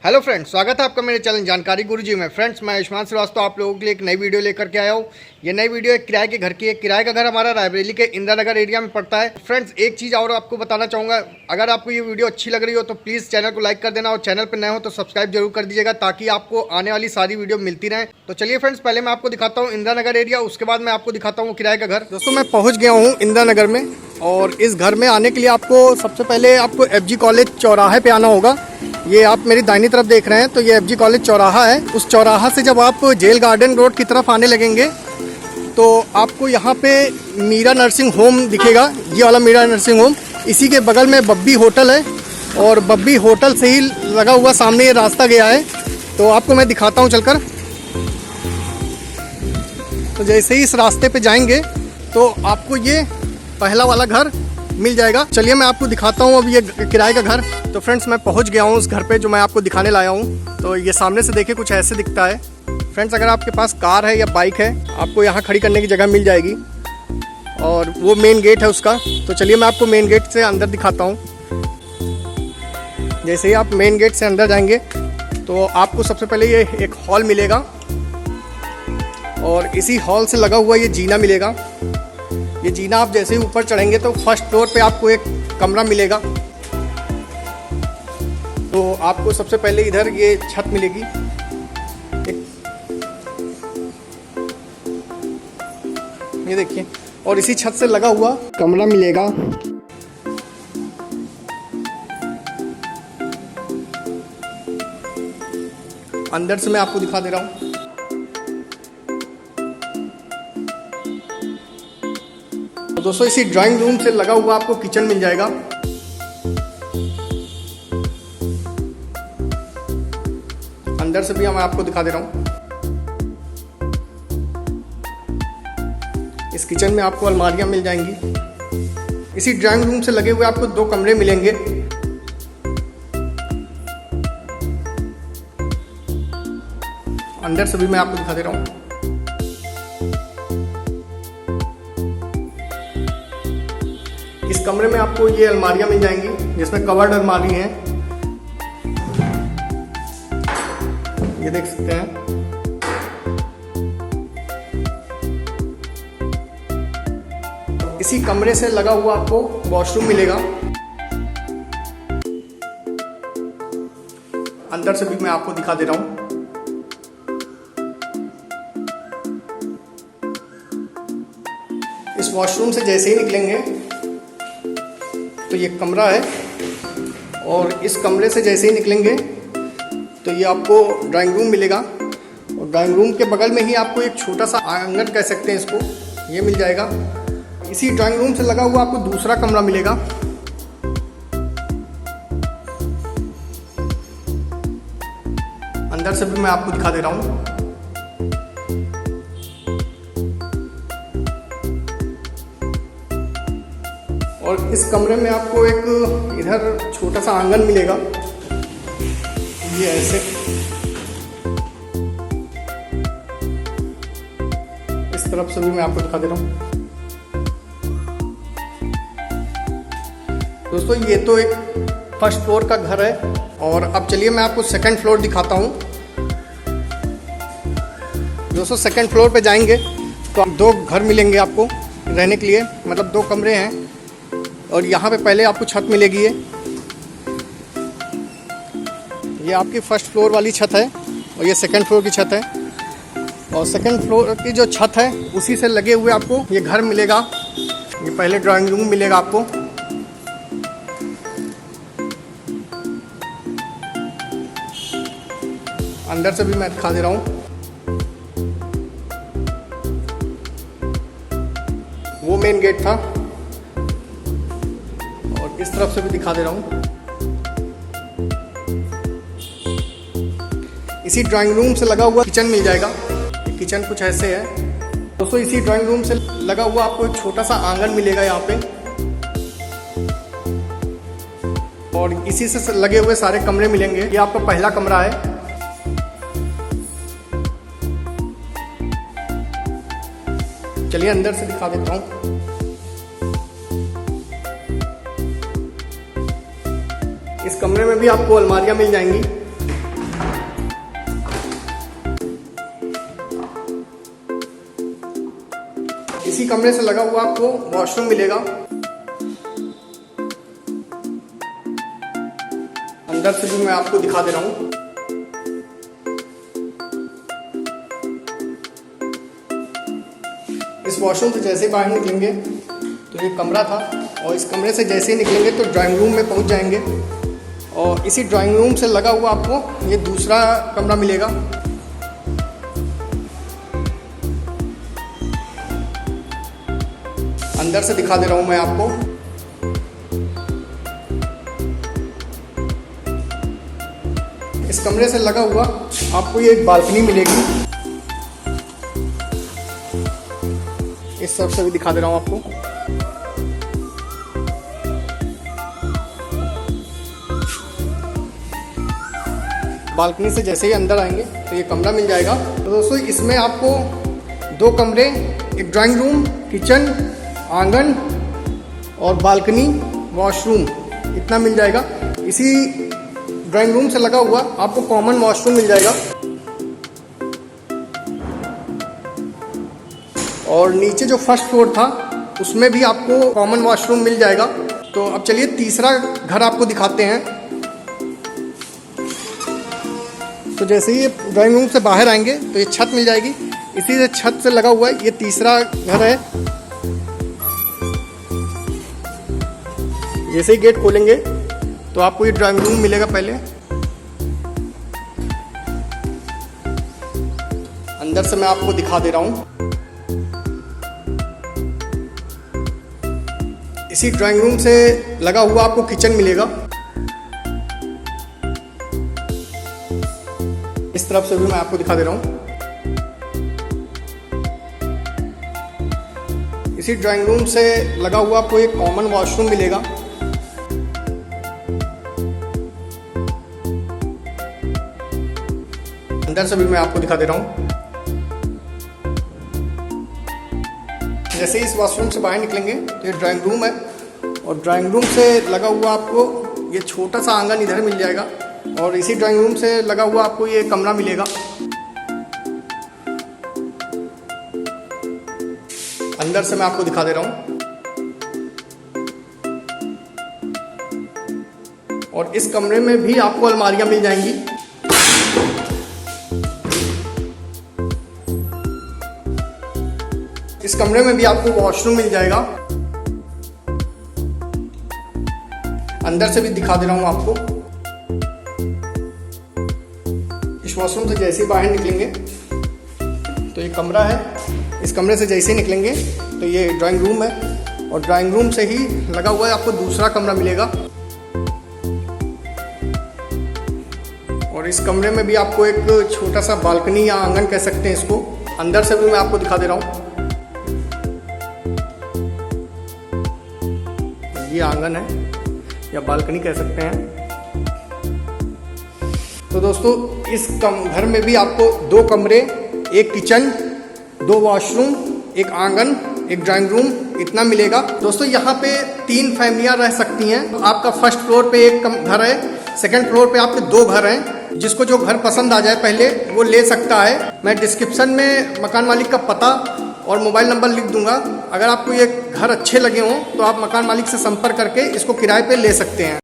Hello friends, स्वागत है आपका मेरे चैनल जानकारी गुरुजी में। फ्रेंड्स, मैं आयुष्मान श्रीवास्तव आप लोगों के लिए एक नई वीडियो लेकर के आया हूँ। ये नई वीडियो एक किराए के घर की है। किराए का घर हमारा रायबरेली के इंदिरा नगर एरिया में पड़ता है। फ्रेंड्स, एक चीज़ और आपको बताना चाहूँगा, अगर आपको ये वीडियो अच्छी लग रही हो तो प्लीज़ चैनल को लाइक कर देना और चैनल पर नए हो तो सब्सक्राइब जरूर कर दीजिएगा ताकि आपको आने वाली सारी वीडियो मिलती रहे। तो चलिए फ्रेंड्स, पहले मैं आपको दिखाता हूँ इंदिरा नगर एरिया, उसके बाद मैं आपको दिखाता हूँ किराए का घर। दोस्तों, मैं पहुँच गया हूँ इंदिरा नगर में और इस घर में आने के लिए आपको सबसे पहले आपको FG कॉलेज चौराहे पे आना होगा। ये आप मेरी दाहिनी तरफ देख रहे हैं तो ये FG कॉलेज चौराहा है। उस चौराहा से जब आप जेल गार्डन रोड की तरफ आने लगेंगे तो आपको यहाँ पे मीरा नर्सिंग होम दिखेगा। ये वाला मीरा नर्सिंग होम, इसी के बगल में बब्बी होटल है और बब्बी होटल से ही लगा हुआ सामने ये रास्ता गया है। तो आपको मैं दिखाता हूँ चलकर। तो जैसे ही इस रास्ते पे जाएंगे तो आपको ये पहला वाला घर मिल जाएगा। चलिए मैं आपको दिखाता हूँ अब ये किराए का घर। तो फ्रेंड्स, मैं पहुँच गया हूँ उस घर पे जो मैं आपको दिखाने लाया हूँ। तो ये सामने से देखिए कुछ ऐसे दिखता है। फ्रेंड्स, अगर आपके पास कार है या बाइक है, आपको यहाँ खड़ी करने की जगह मिल जाएगी और वो मेन गेट है उसका। तो चलिए मैं आपको मेन गेट से अंदर दिखाता हूँ। जैसे ही आप मेन गेट से अंदर जाएंगे तो आपको सबसे पहले ये एक हॉल मिलेगा और इसी हॉल से लगा हुआ ये जीना मिलेगा। ये जीना आप जैसे ही ऊपर चढ़ेंगे तो फर्स्ट फ्लोर पे आपको एक कमरा मिलेगा। तो आपको सबसे पहले इधर ये छत मिलेगी। ये देखिए, और इसी छत से लगा हुआ कमरा मिलेगा। अंदर से मैं आपको दिखा दे रहा हूँ। तो दोस्तों, इसी ड्राइंग रूम से लगा हुआ आपको किचन मिल जाएगा। अंदर से भी मैं आपको दिखा दे रहा हूँ। इस किचन में आपको अलमारियां मिल जाएंगी। इसी ड्राइंग रूम से लगे हुए आपको 2 कमरे मिलेंगे। अंदर से भी मैं आपको दिखा दे रहा हूँ। इस कमरे में आपको ये अलमारियां मिल जाएंगी जिसमें कवर्ड अलमारी है। ये देख सकते हैं। इसी कमरे से लगा हुआ आपको वॉशरूम मिलेगा। अंदर से भी मैं आपको दिखा दे रहा हूं। इस वॉशरूम से जैसे ही निकलेंगे तो ये कमरा है और इस कमरे से जैसे ही निकलेंगे तो ये आपको ड्राइंग रूम मिलेगा और ड्राइंग रूम के बगल में ही आपको एक छोटा सा आंगन कह सकते हैं इसको, ये मिल जाएगा। इसी ड्राइंग रूम से लगा हुआ आपको दूसरा कमरा मिलेगा। अंदर से भी मैं आपको दिखा दे रहा हूं। और इस कमरे में आपको एक इधर छोटा सा आंगन मिलेगा, ये ऐसे। इस तरफ से भी मैं आपको दिखा दे रहा हूँ। दोस्तों, ये तो एक फर्स्ट फ्लोर का घर है और अब चलिए मैं आपको सेकंड फ्लोर दिखाता हूँ। दोस्तों, सेकंड फ्लोर पे जाएंगे तो 2 घर मिलेंगे आपको रहने के लिए, मतलब 2 कमरे हैं। और यहाँ पे पहले आपको छत मिलेगी। ये आपकी फर्स्ट फ्लोर वाली छत है और ये सेकंड फ्लोर की छत है। और सेकंड फ्लोर की जो छत है उसी से लगे हुए आपको ये घर मिलेगा। ये पहले ड्राइंग रूम मिलेगा आपको। अंदर से भी मैं दिखा दे रहा हूँ। वो मेन गेट था और इस तरफ से भी दिखा दे रहा हूँ। इसी ड्राइंग रूम से लगा हुआ किचन मिल जाएगा। किचन कुछ ऐसे है दोस्तों। इसी ड्राइंग रूम से लगा हुआ आपको एक छोटा सा आंगन मिलेगा यहाँ पे और इसी से लगे हुए सारे कमरे मिलेंगे। ये आपका पहला कमरा है। चलिए अंदर से दिखा देता हूँ। इस कमरे में भी आपको अलमारियां मिल जाएंगी। कमरे से लगा हुआ आपको वॉशरूम मिलेगा। अंदर से भी मैं आपको दिखा दे रहा हूँ। इस वॉशरूम से जैसे ही बाहर निकलेंगे तो ये कमरा था, और इस कमरे से जैसे ही निकलेंगे तो ड्राइंग रूम में पहुंच जाएंगे, और इसी ड्राइंग रूम से लगा हुआ आपको ये दूसरा कमरा मिलेगा। अंदर से दिखा दे रहा हूं मैं आपको। इस कमरे से लगा हुआ आपको ये एक बालकनी मिलेगी। इस तरफ से भी दिखा दे रहा हूं आपको। बालकनी से जैसे ही अंदर आएंगे तो ये कमरा मिल जाएगा। तो दोस्तों इसमें आपको 2 कमरे, एक ड्राइंग रूम, किचन, आंगन और बालकनी, वॉशरूम इतना मिल जाएगा। इसी ड्राइंग रूम से लगा हुआ आपको कॉमन वॉशरूम मिल जाएगा, और नीचे जो फर्स्ट फ्लोर था उसमें भी आपको कॉमन वॉशरूम मिल जाएगा। तो अब चलिए तीसरा घर आपको दिखाते हैं। तो जैसे ही ड्राइंग रूम से बाहर आएंगे तो ये छत मिल जाएगी। इसी से छत से लगा हुआ है ये तीसरा घर है। जैसे ही गेट खोलेंगे तो आपको ये ड्राइंग रूम मिलेगा। पहले अंदर से मैं आपको दिखा दे रहा हूं। इसी ड्राइंग रूम से लगा हुआ आपको किचन मिलेगा। इस तरफ से भी मैं आपको दिखा दे रहा हूं। इसी ड्राइंग रूम से लगा हुआ आपको एक कॉमन वॉशरूम मिलेगा। अंदर से भी मैं आपको दिखा दे रहा हूं। जैसे ही इस वॉशरूम से बाहर निकलेंगे तो ये ड्राइंग रूम है, और ड्राइंग रूम से लगा हुआ आपको ये छोटा सा आंगन इधर मिल जाएगा, और इसी ड्राइंग रूम से लगा हुआ आपको ये कमरा मिलेगा। अंदर से मैं आपको दिखा दे रहा हूं। और इस कमरे में भी आपको अलमारियां मिल जाएंगी। इस कमरे में भी आपको वॉशरूम मिल जाएगा। अंदर से भी दिखा दे रहा हूं आपको। इस वॉशरूम से जैसे ही बाहर निकलेंगे तो ये कमरा है। इस कमरे से जैसे ही निकलेंगे तो ये ड्राइंग रूम है, और ड्राइंग रूम से ही लगा हुआ है आपको दूसरा कमरा मिलेगा। और इस कमरे में भी आपको एक छोटा सा बालकनी या आंगन कह सकते हैं इसको। अंदर से भी मैं आपको दिखा दे रहा हूँ। ये आंगन है या बालकनी कह सकते हैं। तो दोस्तों इस घर में भी आपको 2 कमरे, एक किचन, 2 वॉशरूम, एक आंगन, एक ड्राइंग रूम इतना मिलेगा। दोस्तों यहाँ पे 3 फैमिलियाँ रह सकती हैं। तो आपका फर्स्ट फ्लोर पे एक घर है, सेकंड फ्लोर पे आपके 2 घर हैं। जिसको जो घर पसंद आ जाए पहले वो ले सकता है। मैं डिस्क्रिप्शन में मकान मालिक का पता और मोबाइल नंबर लिख दूंगा। अगर आपको ये घर अच्छे लगे हों तो आप मकान मालिक से संपर्क करके इसको किराए पे ले सकते हैं।